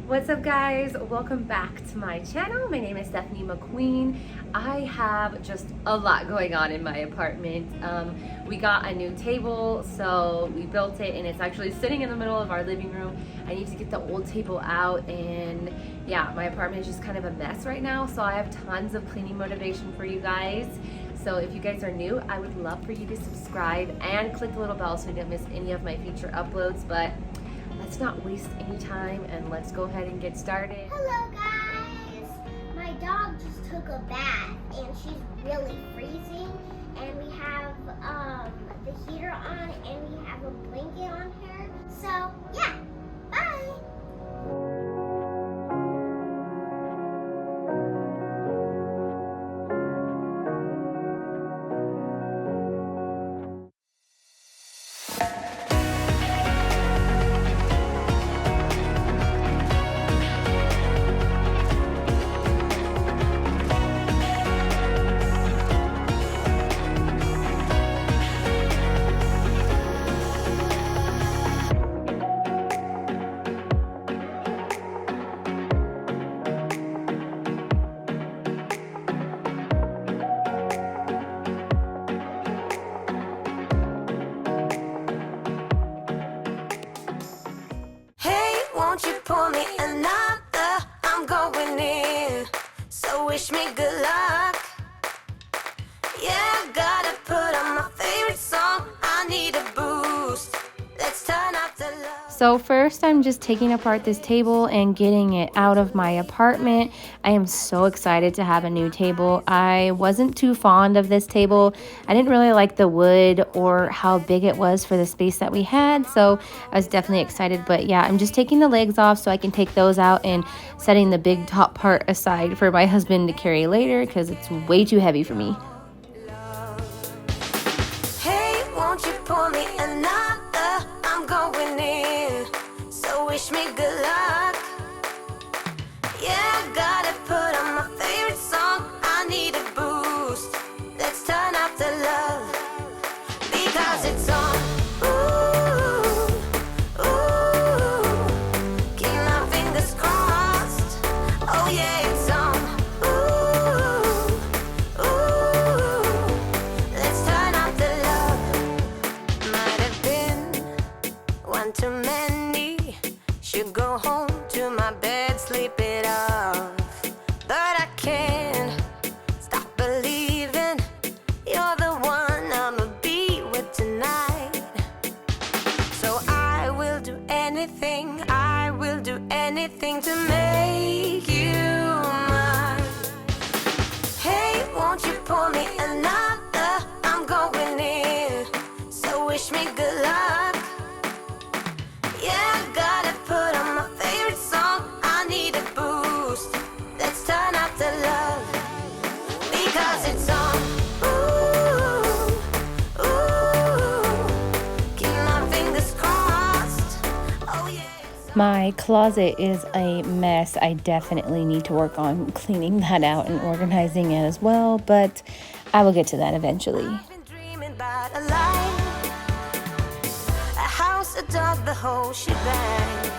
What's up, guys? Welcome back to my channel. My name is Stephanie McQueen. I have just a lot going on in my apartment. We got a new table, so we built it and it's actually sitting in the middle of our living room. I need to get the old table out, and yeah, my apartment is just kind of a mess right now, so I have tons of cleaning motivation for you guys. So if you guys are new, I would love for you to subscribe and click the little bell so you don't miss any of my future uploads. But let's not waste any time and let's go ahead and get started. Hello guys! My dog just took a bath and she's really freezing, and we have the heater on and we have a blanket on her. So yeah, bye! Won't you pour me another? I'm going in, so wish me good luck. Yeah, gotta put on my favorite song. I need a boost. Let's turn up the love. So first, I'm just taking apart this table and getting it out of my apartment. I am so excited to have a new table. I wasn't too fond of this table. I didn't really like the wood or how big it was for the space that we had, so I was definitely excited. But yeah, I'm just taking the legs off so I can take those out and setting the big top part aside for my husband to carry later because it's way too heavy for me. Hey, won't you pour me another? I'm going in, so wish me good luck. Yeah, gotta put on my favorite song. I need a boost. Let's turn up the love, because it's on. Ooh, ooh, keep my fingers crossed. Oh yeah, it's on. Ooh, ooh, let's turn up the love. Might have been one too many. Should go home to my bed, sleep it off. But I can't stop believing you're the one I'ma be with tonight. So I will do anything to make you mine. Hey, won't you pour me another? I'm going in, so wish me good luck. Yeah, gotta put on my favorite song. I need a boost. Let's turn up the love, because it's on. Ooh, ooh, keep my fingers crossed. Oh yeah, it's on. My closet is a mess. I definitely need to work on cleaning that out and organizing it as well, but I will get to that eventually. I've been dreaming about a life, a house, a dog, the whole shebang.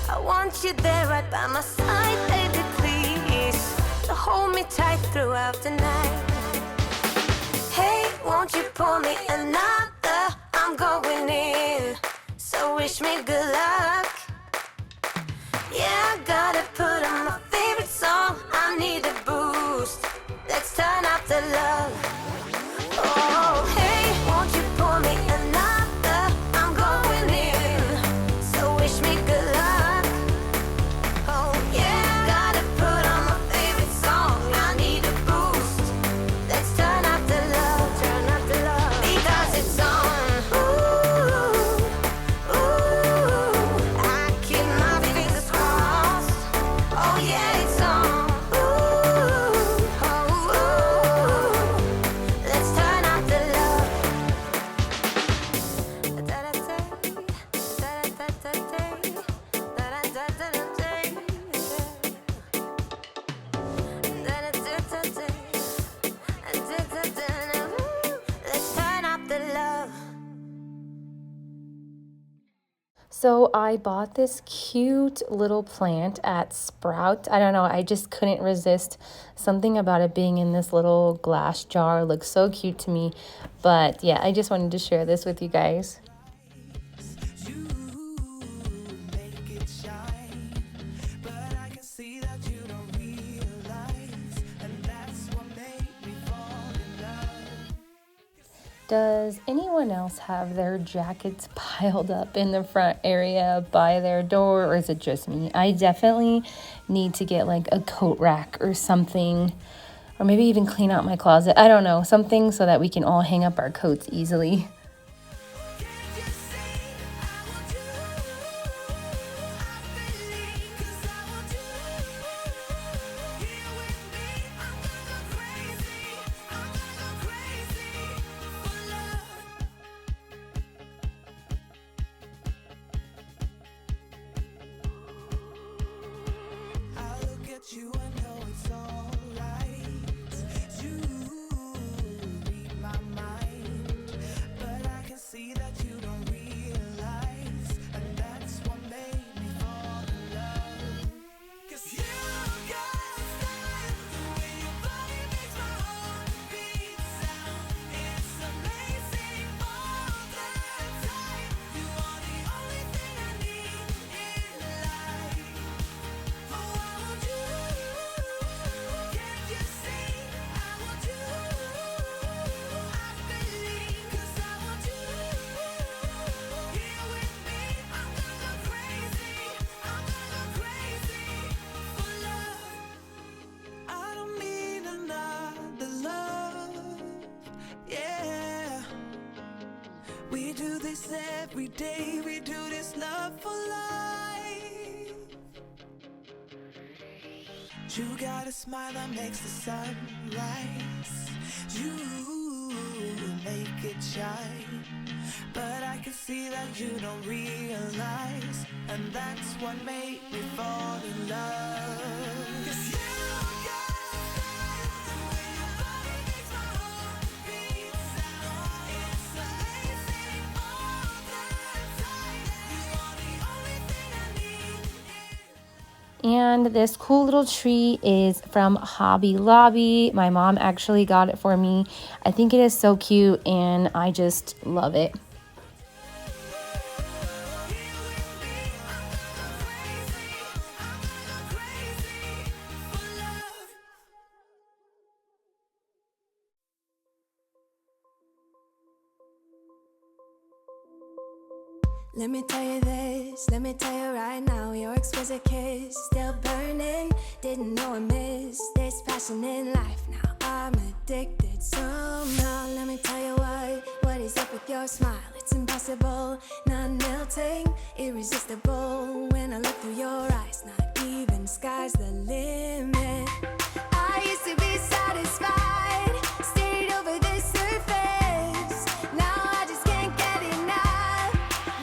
I want you there right by my side, baby, please, to hold me tight throughout the night. Hey, won't you pour me another? I'm going in, so wish me good luck. Yeah, I gotta put on my favorite song. I need a boost. Let's turn up the love. Oh, hey, won't you pour me another? I'm going in, so wish me good luck. Oh, yeah, gotta put on my favorite song. I need a boost. Let's turn up the love, because it's on. Ooh, ooh, I keep my fingers crossed. Oh, yeah, it's on. Ooh, oh, ooh. So I bought this cute little plant at Sprout. I don't know, I just couldn't resist. Something about it being in this little glass jar looks so cute to me. But yeah, I just wanted to share this with you guys. Does anyone else have their jackets piled up in the front area by their door, or is it just me? I definitely need to get like a coat rack or something, or maybe even clean out my closet. I don't know, something so that we can all hang up our coats easily. You, I know it's alright. You read my mind, but I can see that you don't realize, and that's what made me fall in love. 'Cause you got style, the way your body makes my heart beat sound. It's amazing all the time. You are the only thing I need in life. Oh, I want you. Can't you see? I want you. I believe, 'cause I want you. Here with me, I'm gonna go crazy. I'm gonna go crazy for love. I don't need another love. Yeah. We do this every day. We do this love for life. You got a smile that makes the sun rise. You make it shine, but I can see that you don't realize, and that's what made me fall in love. 'Cause you got style, the way your body makes my heart beat sound. It's amazing all the time. You are the only thing I need. And this cool little tree is from Hobby Lobby. My mom actually got it for me. I think it is so cute and I just love it. Let me tell you this, let me tell you right now, your exquisite kiss, still burning, didn't know I missed this passion in life. Now I'm addicted somehow. Let me tell you what is up with your smile? It's impossible, not melting, irresistible. When I look through your eyes, not even sky's the limit. I used to be satisfied, stayed over the surface. Now I just can't get enough.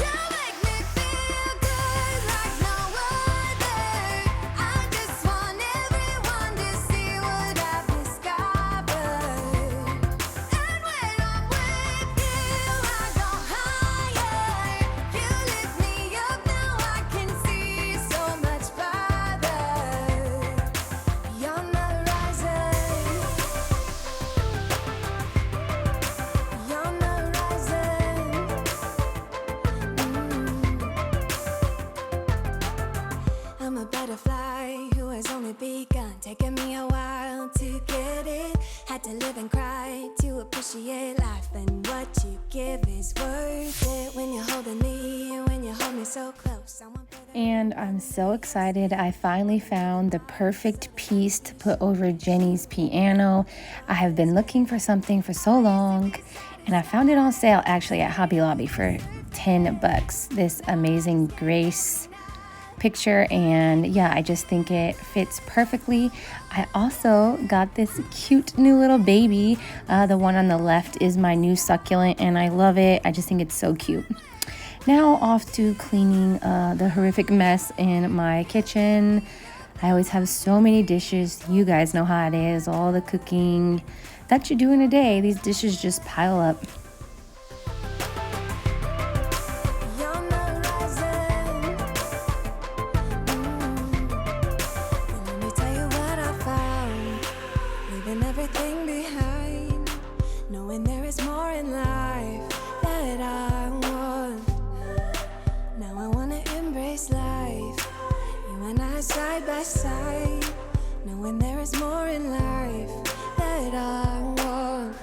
You make me feel good like no other. I just want everyone to see what I've discovered. And when I'm with you, I go higher. You lift me up, now I can see so much farther. Beyond the horizon. Beyond the horizon. I'm a butterfly who has only begun, taking me a while to get it. Had to live and cry to appreciate life, and what you give is worth it. When you're holding me, when you hold me so close, someone put a And I'm so excited. I finally found the perfect piece to put over Jenny's piano. I have been looking for something for so long, and I found it on sale actually at Hobby Lobby for $10. This amazing Grace picture, and yeah, I just think it fits perfectly. I also got this cute new little baby. The one on the left is my new succulent, and I love it. I just think it's so cute. Now off to cleaning the horrific mess in my kitchen. I always have so many dishes. You guys know how it is, all the cooking that you do in a day. These dishes just pile up. beyond the horizon. You and I side by side, knowing there is more in life that I want.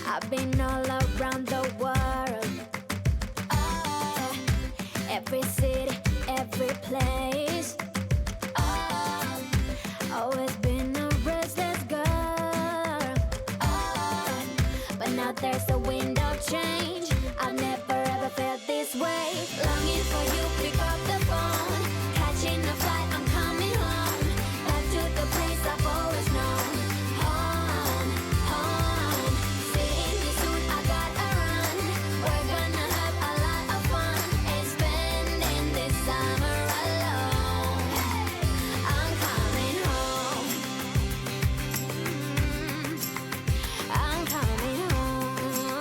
I've been all around the world, every city, every place. Always been a restless girl, but now there's a wind of change. I've never ever felt this way. Longing for you, pick up the phone, catching a flight, I'm coming home, back to the place I've always known. Home, home. Seeing you soon, I gotta run. We're gonna have a lot of fun and spending this summer alone. I'm coming home. I'm coming home.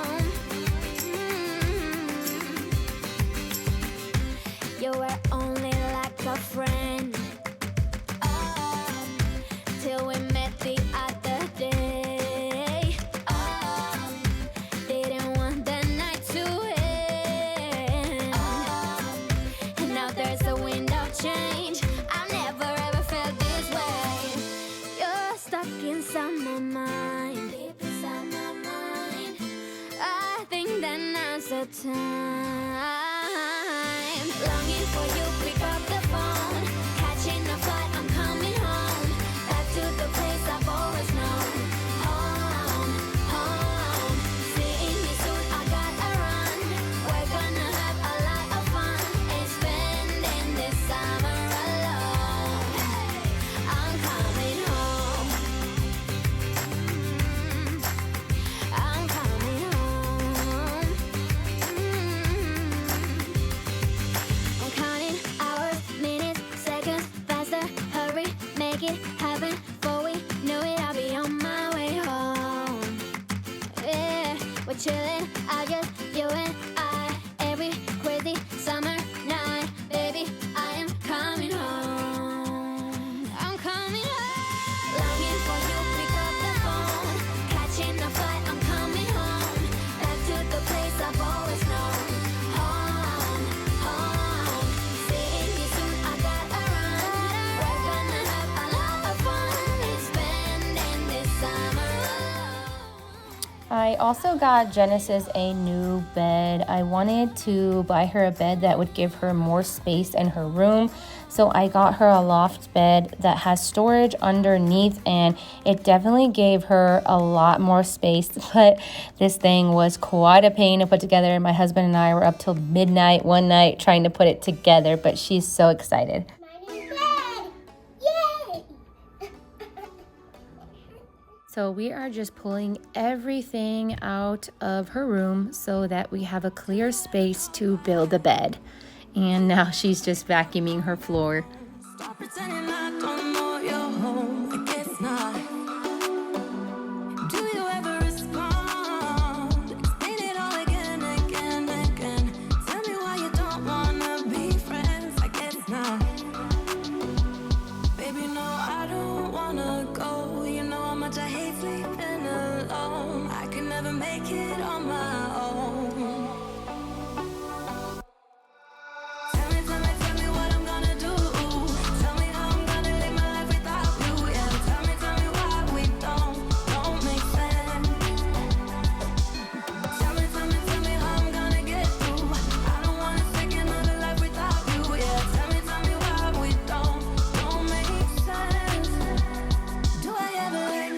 time. Longing for you, pick up the phone. Catching a flight, I'm coming home. Back to the place I've always known. Home, home. Seeing you soon, I gotta run. We're gonna have a lot of fun. Ain't spending this summer alone. I'm coming home. I'm coming home. I'm counting hours, minutes, seconds, faster. Hurry, make it happen. Before we know it, I'll be on my way home. Yeah, we're chilling, I just, you and I. Every crazy summer night, baby, I am coming home. I'm coming home. Longing for you, pick up the phone. Catching a flight, I'm coming home. Back to the place I've always known. Home, home. Seeing you soon, I gotta run. We're gonna have a lot of fun. Ain't spending this summer alone. I also got Genesis a new bed. I wanted to buy her a bed that would give her more space in her room. So I got her a loft bed that has storage underneath, and it definitely gave her a lot more space. But this thing was quite a pain to put together, and my husband and I were up till midnight one night trying to put it together, but she's so excited. My new bed! Yay! So we are just pulling everything out of her room so that we have a clear space to build a bed. And now she's just vacuuming her floor. Stop pretending I don't know you're home. I guess not. Do you ever respond? Explain it all again, again, again. Tell me why you don't wanna be friends. I guess not. Baby, no, I don't wanna go. You know how much I hate sleeping alone. I can never make it on my own. Tell me what I'm gonna do. Tell me how I'm gonna live my life without you. Yeah, tell me why we don't make sense. Tell me how I'm gonna get through. I don't wanna take another life without you. Yeah, tell me why we don't make sense. Do I ever let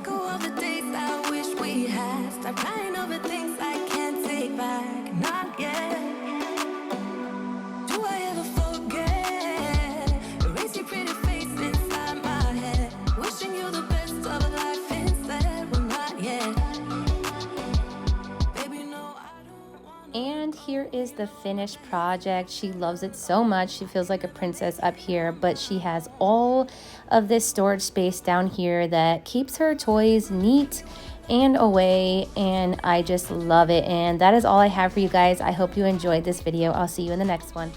go of the days I wish we had? Stop crying over things I can't take back, not yet. Do I ever forget? Erase your pretty face inside my head. Wishing you the best of life instead. Well, not yet. Baby, no, I don't wanna. And here is the finished project. She loves it so much. She feels like a princess up here, but she has all of this storage space down here that keeps her toys neat and away, and I just love it. And that is all I have for you guys. I hope you enjoyed this video. I'll see you in the next one.